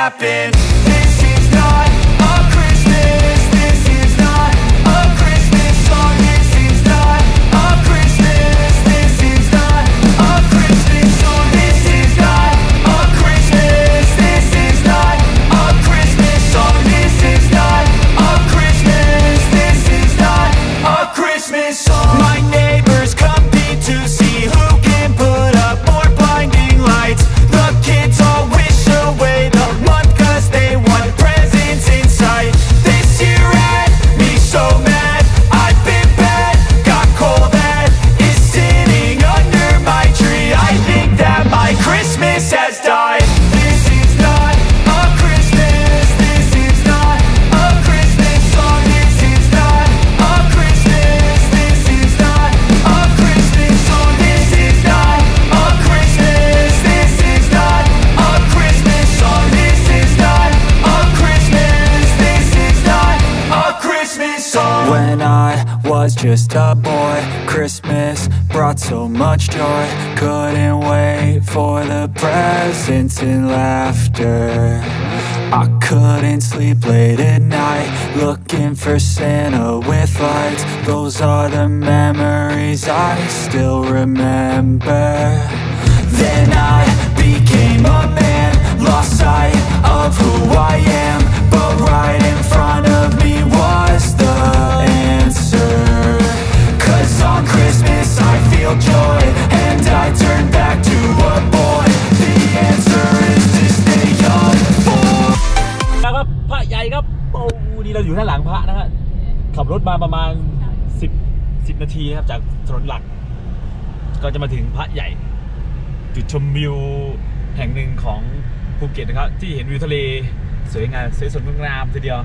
happen. This is not a Christmas. This is not a Christmas song. This is not a Christmas. This is not a Christmas song. This is not a Christmas. This is not a Christmas song. This is not a Christmas. This is not a Christmas song. My neighbors compete to see who can put up more blinding lights. The kids all wish away the month 'cause they want presents in sight. This year had me so mad. I've been bad, got coal that is sitting under my tree. I think that my Christmas has died. This is not a Christmas. This is not a Christmas song. This is not a Christmas. This is not a Christmas song. This is not a Christmas. This is not a Christmas song. This is not a Christmas. This is not a Christmas song. When I was just a boy, Christmas brought so much joy. Couldn't wait for the presents and laughter. I couldn't sleep late at night, looking for Santa with lights. Those are the memories I still remember. Then I became a man, lost sight of who I am. But right in front of me was the answer. 'Cause on Christmas I feel joy, and I turn back to a boy. The answer is to stay young for แล้วครับพระใหญ่ครับโอ้นี่เราอยู่ด้านหลังพระนะฮะขับรถมาประมาณ10 นาทีนะครับจากถนนหลักก็จะมาถึงพระใหญ่จุดชมวิวแห่งหนึ่งของภูเก็ตนะครับที่เห็นวิวทะเลสวยงามสวยสดงดงามทีเดียว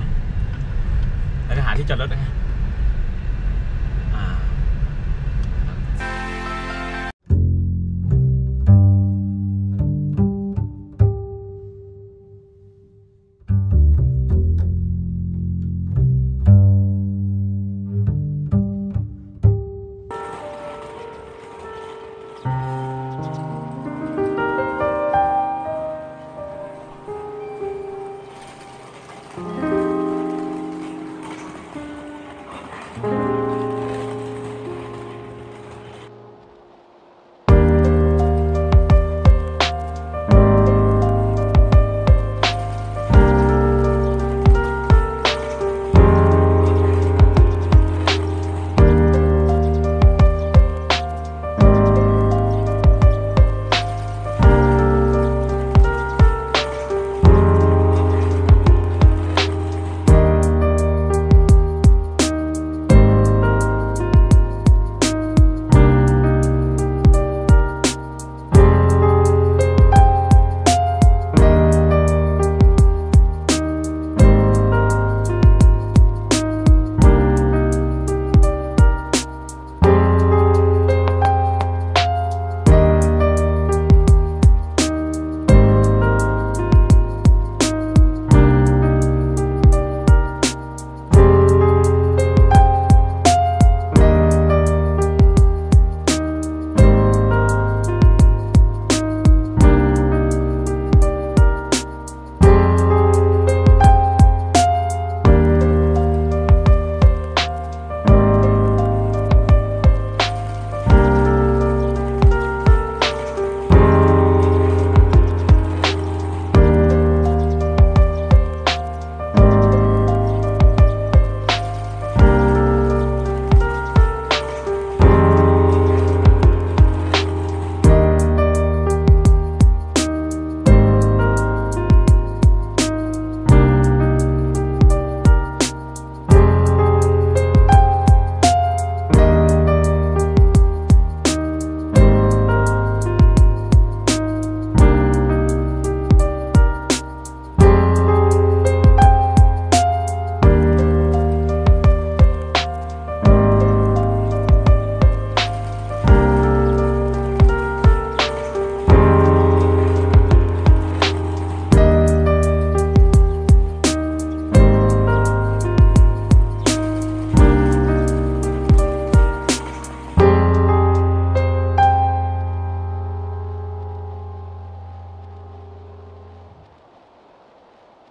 แล้วก็หาที่จอดรถนะ